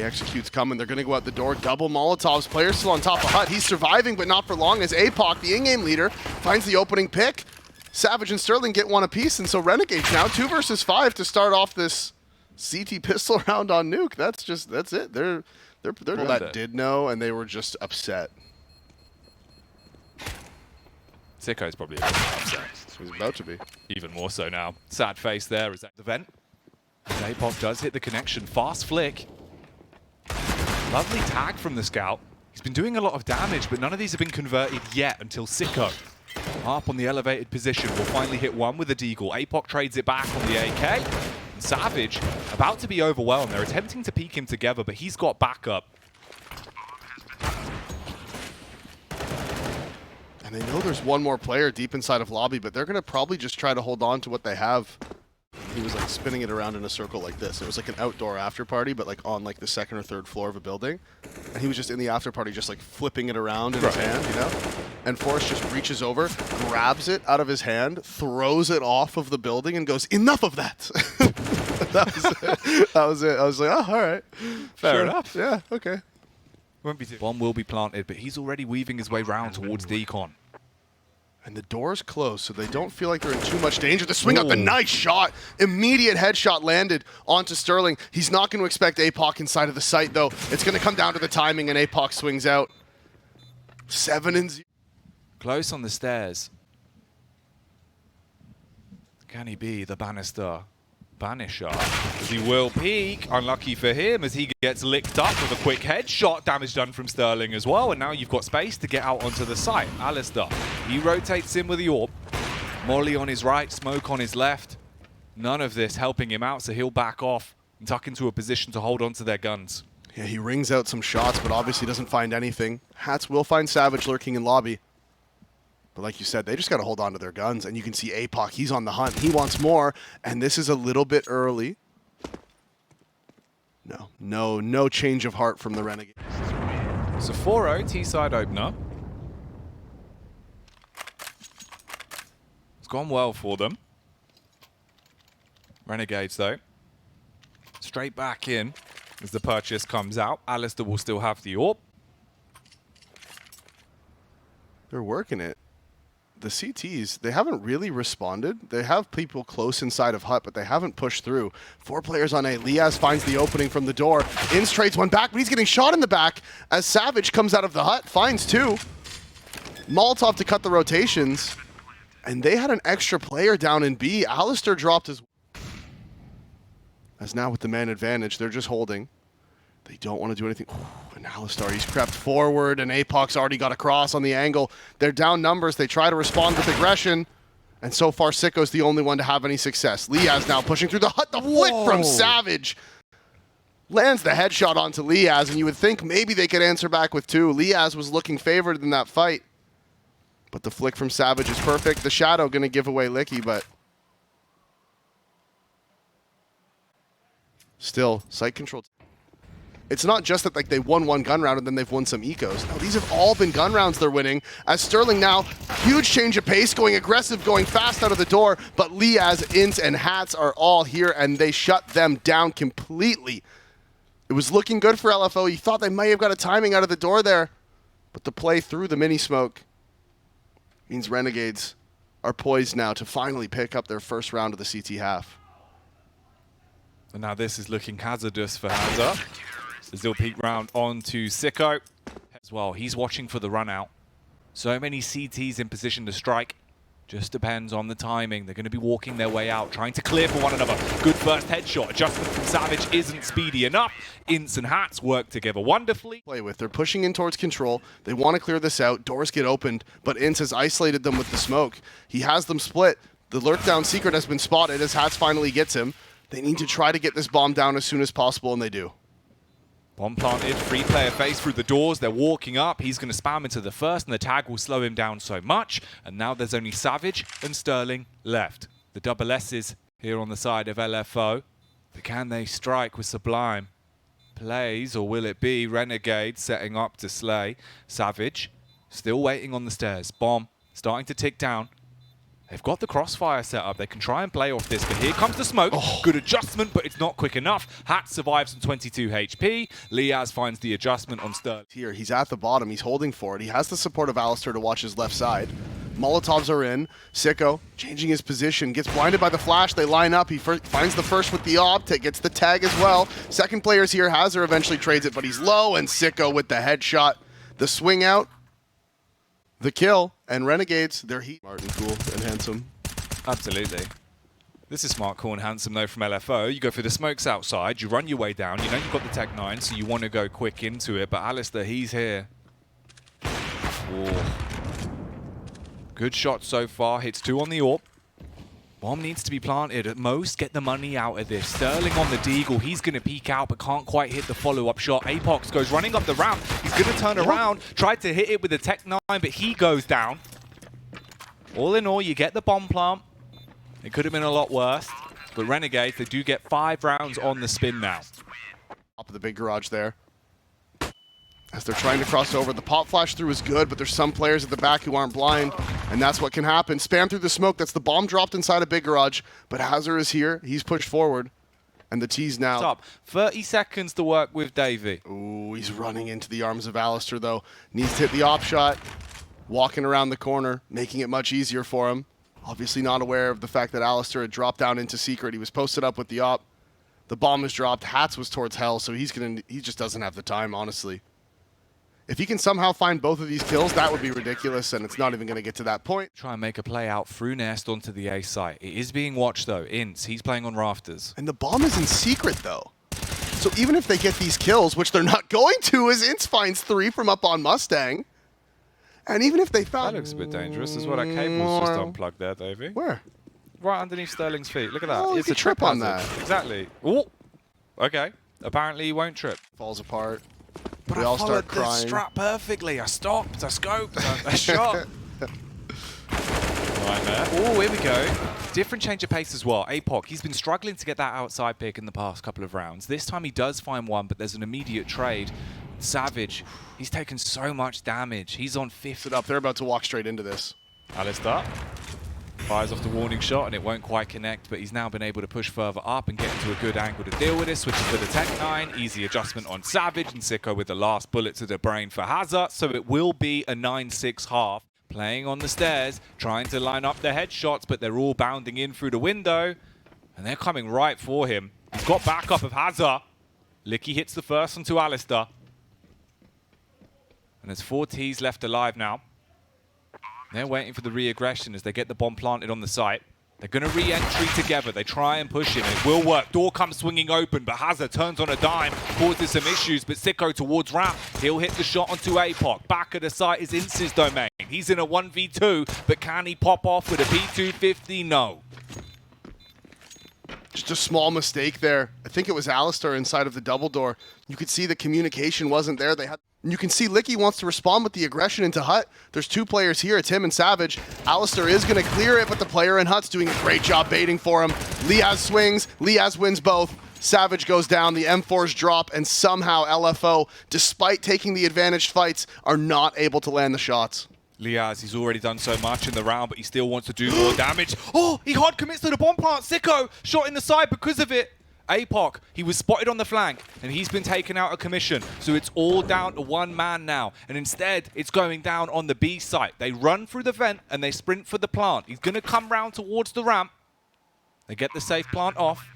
execute's coming. They're going to go out the door. Double Molotovs. Player still on top of Hut. He's surviving, but not for long as APOC, the in-game leader, finds the opening pick. Savage and Sterling get one apiece, and so Renegades now 2 versus 5 to start off this CT pistol round on Nuke. That's it. They're that did know, and they were just upset. Sicko's probably a bit upset. He's about to be. Even more so now. Sad face there as the vent. APOC does hit the connection. Fast flick. Lovely tag from the scout. He's been doing a lot of damage, but none of these have been converted yet until Sicko, up on the elevated position, will finally hit one with a deagle. APOC trades it back on the AK. And Savage about to be overwhelmed. They're attempting to peek him together, but he's got backup. And they know there's one more player deep inside of lobby, but they're going to probably just try to hold on to what they have. He was like spinning it around in a circle like this. It was like an outdoor after party, but like on like the 2nd or 3rd floor of a building. And he was just in the after party, just like flipping it around in his hand, you know? And Forrest just reaches over, grabs it out of his hand, throws it off of the building, and goes, "Enough of that." That was it. That was it. I was like, oh, all right. Fair enough. Yeah, okay. Won't be Bomb will be planted, but he's already weaving his way round towards Decon. And the door's closed, so they don't feel like they're in too much danger. The swing up, the nice shot. Immediate headshot landed onto Sterling. He's not going to expect APOC inside of the site, though. It's going to come down to the timing, and APOC swings out. 7-0. Close on the stairs. Can he be the Banisher? He will peek. Unlucky for him as he gets licked up with a quick headshot. Damage done from Sterling as well. And now you've got space to get out onto the site. Alistair, he rotates in with the AWP. Molly on his right, smoke on his left. None of this helping him out, so he'll back off and tuck into a position to hold onto their guns. Yeah, he rings out some shots, but obviously doesn't find anything. Hats will find Savage lurking in lobby. But like you said, they just got to hold on to their guns. And you can see APOC, he's on the hunt. He wants more. And this is a little bit early. No change of heart from the Renegades. So 4-0, T-side opener. It's gone well for them. Renegades, though, straight back in as the purchase comes out. Alistair will still have the AWP. They're working it. The CTs, they haven't really responded. They have people close inside of Hut, but they haven't pushed through. 4 players on A. Liaz finds the opening from the door. Inns trades one back, but he's getting shot in the back as Savage comes out of the Hut, finds 2. Molotov to cut the rotations. And they had an extra player down in B. Alistair dropped his... As now with the man advantage, they're just holding. They don't want to do anything. Ooh, and Alistair, he's crept forward, and APOC's already got a cross on the angle. They're down numbers. They try to respond with aggression. And so far, Sicko's the only one to have any success. Liaz now pushing through the Hut. The flick from Savage lands the headshot onto Liaz, and you would think maybe they could answer back with 2. Liaz was looking favored in that fight. But the flick from Savage is perfect. The Shadow going to give away Licky, but... Still, site control. It's not just that like they won one gun round and then they've won some ecos. No, these have all been gun rounds they're winning. As Sterling now, huge change of pace, going aggressive, going fast out of the door. But Liaz, Ints, and Hats are all here, and they shut them down completely. It was looking good for LFO. You thought they might have got a timing out of the door there. But the play through the mini smoke means Renegades are poised now to finally pick up their first round of the CT half. And now this is looking hazardous for Hamza. Still peek round onto Sicko as well. He's watching for the run out. So many CTs in position to strike. Just depends on the timing. They're going to be walking their way out, trying to clear for one another. Good first headshot. Adjustment from Savage isn't speedy enough. Ints and Hats work together wonderfully. Play with. They're pushing in towards control. They want to clear this out. Doors get opened, but Ints has isolated them with the smoke. He has them split. The lurk down secret has been spotted as Hats finally gets him. They need to try to get this bomb down as soon as possible, and they do. Bomb planted, 3 player phase through the doors. They're walking up. He's going to spam into the first, and the tag will slow him down so much. And now there's only Savage and Sterling left. The double S's here on the side of LFO. But can they strike with Sublime? Plays, or will it be Renegade setting up to slay? Savage still waiting on the stairs. Bomb starting to tick down. They've got the crossfire set up. They can try and play off this, but here comes the smoke. Oh. Good adjustment, but it's not quick enough. Hat survives on 22 HP. Liaz finds the adjustment on Sterling. Here, he's at the bottom. He's holding for it. He has the support of Alistair to watch his left side. Molotovs are in. Sicko changing his position. Gets blinded by the flash. They line up. He finds the first with the op. Gets the tag as well. Second player's here. Hazard eventually trades it, but he's low. And Sicko with the headshot. The swing out. The kill. And Renegades, they're smart and cool and handsome. Absolutely. This is smart, cool, and handsome, though, from LFO. You go for the smokes outside. You run your way down. You know you've got the Tech 9, so you want to go quick into it. But Alistair, he's here. Oh. Good shot so far. Hits 2 on the AWP. Bomb needs to be planted. At most, get the money out of this. Sterling on the Deagle. He's going to peek out, but can't quite hit the follow-up shot. Apox goes running up the ramp. He's going to turn around. Tried to hit it with the Tech 9, but he goes down. All in all, you get the bomb plant. It could have been a lot worse. But Renegades, they do get 5 rounds on the spin now. Top of the big garage there. As they're trying to cross over, the pop flash through is good, but there's some players at the back who aren't blind, and that's what can happen. Spam through the smoke. That's the bomb dropped inside a big garage, but Hazard is here. He's pushed forward, and the T's now. Top. 30 seconds to work with Davey. Ooh, he's running into the arms of Alistair, though. Needs to hit the op shot. Walking around the corner, making it much easier for him. Obviously not aware of the fact that Alistair had dropped down into secret. He was posted up with the op. The bomb is dropped. Hats was towards hell, so he just doesn't have the time, honestly. If he can somehow find both of these kills, that would be ridiculous, and it's not even going to get to that point. Try and make a play out through Nest onto the A site. It is being watched, though. Ince, he's playing on rafters. And the bomb is in secret, though. So even if they get these kills, which they're not going to, as Ince finds 3 from up on Mustang. And even if they found... That looks a bit dangerous as well. That cable's just unplugged there, Davey. Where? Right underneath Sterling's feet. Look at that. Oh, it's a trip on that. Exactly. Oh, okay. Apparently he won't trip. Falls apart. But we all start crying. The strap perfectly. I stopped, I scoped, I shot. Right there. Oh, here we go. Different change of pace as well. Apoc, he's been struggling to get that outside pick in the past couple of rounds. This time he does find one, but there's an immediate trade. Savage, he's taken so much damage. He's on 5th. Up. They're about to walk straight into this. Alistair fires off the warning shot and it won't quite connect, but he's now been able to push further up and get into a good angle to deal with this. Switches to the Tech 9, easy adjustment on Savage, and Sicko with the last bullet to the brain for Hazard. So it will be a 9-6 half. Playing on the stairs, trying to line up the headshots, but they're all bounding in through the window, and they're coming right for him. He's got backup of Hazard. Licky hits the first onto Alistair. And there's 4 Ts left alive now. They're waiting for the re-aggression as they get the bomb planted on the site. They're going to re-entry together. They try and push him. It will work. Door comes swinging open, but Hazard turns on a dime, causes some issues, but Sicko towards ramp. He'll hit the shot onto Apoc. Back of the site is Ince's domain. He's in a 1v2, but can he pop off with a P250? No. Just a small mistake there. I think it was Alistair inside of the double door. You could see the communication wasn't there. And you can see Licky wants to respond with the aggression into Hut. There's 2 players here. It's him and Savage. Alistair is going to clear it, but the player in Hut's doing a great job baiting for him. Liaz swings. Liaz wins both. Savage goes down. The M4s drop, and somehow LFO, despite taking the advantaged fights, are not able to land the shots. Liaz, he's already done so much in the round, but he still wants to do more damage. Oh, he hard commits to the bomb plant. Sicko shot in the side because of it. Apoc, he was spotted on the flank, and he's been taken out of commission. So it's all down to 1 man now. And instead, it's going down on the B site. They run through the vent, and they sprint for the plant. He's going to come round towards the ramp. They get the safe plant off.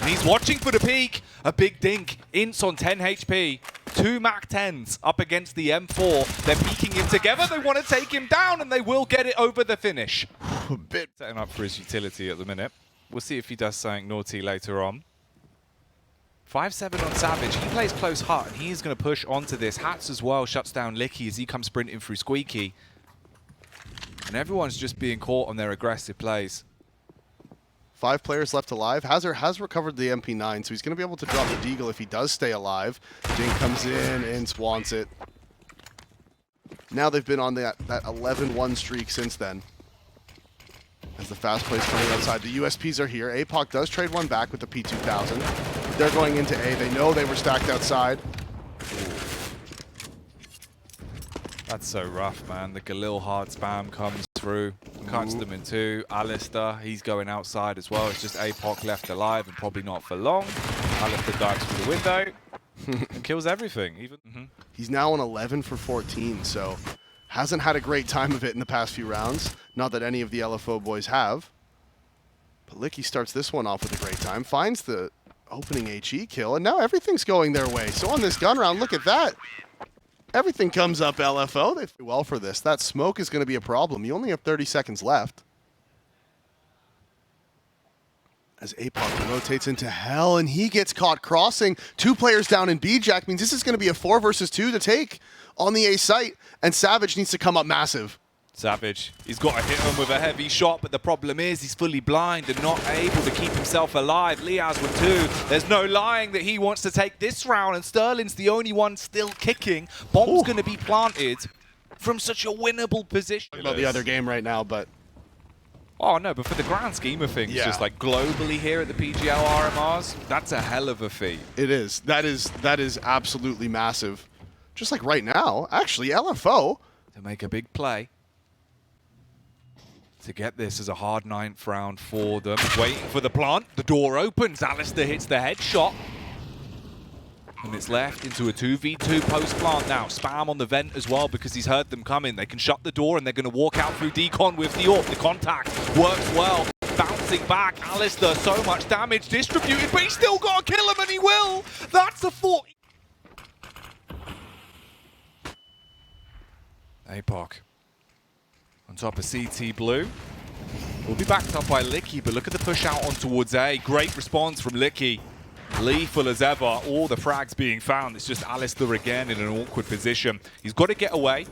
And he's watching for the peak. A big dink. Ince on 10 HP. 2 Mac 10s up against the M4. They're peeking him together. They want to take him down, and they will get it over the finish. A bit setting up for his utility at the minute. We'll see if he does something naughty later on. 5-7 on Savage. He plays close Hut, and he is going to push onto this. Hats as well shuts down Licky as he comes sprinting through Squeaky. And everyone's just being caught on their aggressive plays. 5 players left alive. Hazard has recovered the MP9, so he's going to be able to drop the Deagle if he does stay alive. Dink comes in and swants it. Now they've been on that 11-1 streak since then. As the fast plays coming outside. The USPs are here. Apoc does trade one back with the P2000. They're going into A. They know they were stacked outside. That's so rough, man. The Galil hard spam comes through, cuts them in two. Alistair, he's going outside as well. It's just APOC left alive and probably not for long. Alistair dives through the window and kills everything. He's now on 11 for 14, so hasn't had a great time of it in the past few rounds. Not that any of the LFO boys have. But Licky starts this one off with a great time, finds the opening HE kill, and now everything's going their way. So on this gun round, look at that. Everything comes up LFO. They do well for this. That smoke is going to be a problem. You only have 30 seconds left. As APOC rotates into hell, and he gets caught crossing. 2 players down in B. Jack means this is going to be a 4 versus 2 to take on the A site, and Savage needs to come up massive. Savage, he's got to hit him with a heavy shot, but the problem is he's fully blind and not able to keep himself alive. Liaz with 2. There's no lying that he wants to take this round, and Sterling's the only one still kicking. Bomb's going to be planted from such a winnable position. About the other game right now, but... Oh no, but for the grand scheme of things, just like globally here at the PGL RMRs, that's a hell of a feat. It is. That is absolutely massive. Just like right now, actually, LFO... To make a big play. To get this as a hard 9th round for them. Waiting for the plant. The door opens. Alistair hits the headshot. And it's left into a 2v2 post-plant now. Spam on the vent as well because he's heard them coming. They can shut the door and they're going to walk out through decon with the AWP. The contact works well. Bouncing back. Alistair, so much damage distributed, but he's still got to kill him, and he will. That's a 4. APOC. On top of CT Blue. Will be backed up by Licky, but look at the push out on towards A. Great response from Licky. Lethal as ever. All the frags being found. It's just Alistair again in an awkward position. He's got to get away.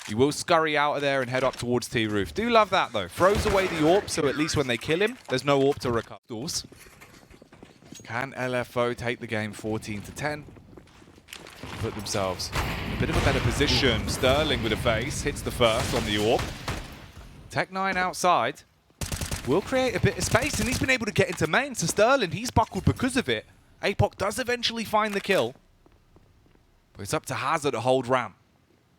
He will scurry out of there and head up towards T-Roof. Do love that though. Throws away the AWP, so at least when they kill him, there's no AWP to recover. Can LFO take the game 14-10? Put themselves in a bit of a better position. Sterling with a face, hits the first on the AWP. Tech9 outside will create a bit of space, and he's been able to get into main. So Sterling, he's buckled because of it. APOC does eventually find the kill. But it's up to Hazard to hold ramp.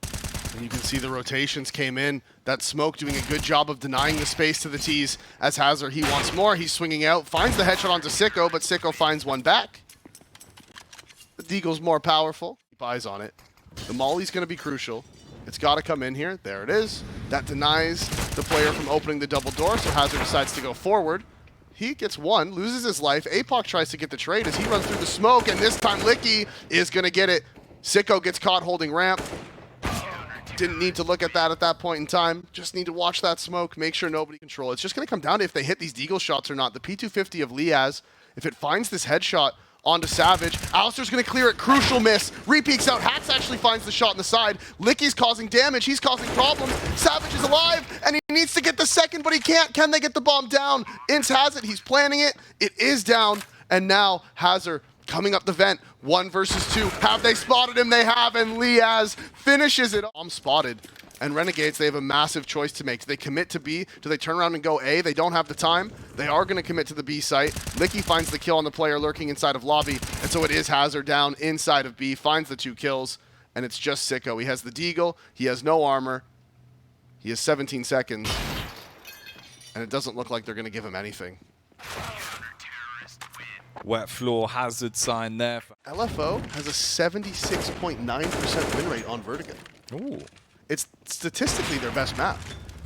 And you can see the rotations came in. That smoke doing a good job of denying the space to the T's. As Hazard, he wants more. He's swinging out, finds the headshot onto Sicko, but Sicko finds one back. The Deagle's more powerful. Keep eyes on it. The Molly's going to be crucial. It's got to come in here. There it is. That denies the player from opening the double door, so Hazard decides to go forward. He gets one, loses his life. APOC tries to get the trade as he runs through the smoke, and this time Licky is going to get it. Sicko gets caught holding ramp. Didn't need to look at that point in time. Just need to watch that smoke, make sure nobody control. It's just going to come down to if they hit these Deagle shots or not. The P250 of Liaz, if it finds this headshot onto Savage, Alistair's going to clear it. Crucial miss. Repeaks out. Hats actually finds the shot on the side. Licky's causing damage. He's causing problems. Savage is alive, and he needs to get the second, but he can't. Can they get the bomb down? Ince has it. He's planning it. It is down, and now Hazard coming up the vent. 1 versus 2. Have they spotted him? They have, and Liaz finishes it. I'm spotted. And Renegades, they have a massive choice to make. Do they commit to B? Do they turn around and go A? They don't have the time. They are going to commit to the B site. Licky finds the kill on the player lurking inside of lobby. And so it is Hazard down inside of B. Finds the 2 kills. And it's just Sicko. He has the Deagle. He has no armor. He has 17 seconds. And it doesn't look like they're going to give him anything. Wet floor Hazard sign there. LFO has a 76.9% win rate on Vertigo. Ooh. It's statistically their best map.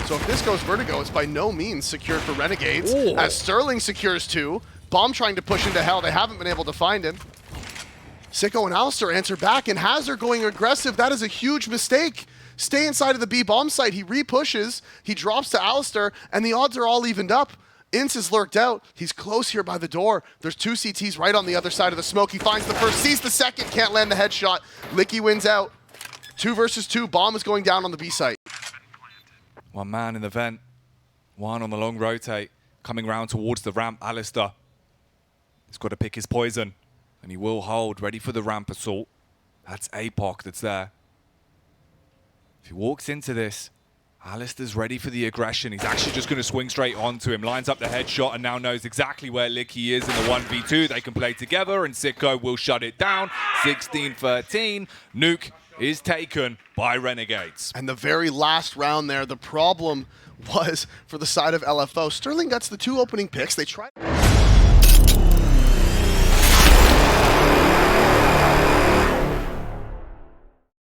So if this goes Vertigo, it's by no means secured for Renegades. Ooh. As Sterling secures 2. Bomb trying to push into hell. They haven't been able to find him. Sicko and Alistair answer back, and Hazard going aggressive. That is a huge mistake. Stay inside of the B bomb site. He repushes. He drops to Alistair, and the odds are all evened up. Ince is lurked out. He's close here by the door. There's 2 CTs right on the other side of the smoke. He finds the first, sees the second, can't land the headshot. Licky wins out. 2 versus 2. Bomb is going down on the B site. 1 man in the vent. 1 on the long rotate. Coming round towards the ramp, Alistair. He's got to pick his poison. And he will hold, ready for the ramp assault. That's APOC that's there. If he walks into this, Alistair's ready for the aggression. He's actually just going to swing straight onto him. Lines up the headshot and now knows exactly where Licky is in the 1v2. They can play together and Sicko will shut it down. 16-13. Nuke is taken by Renegades. And the very last round there, the problem was for the side of LFO. Sterling gets the 2 opening picks. They tried.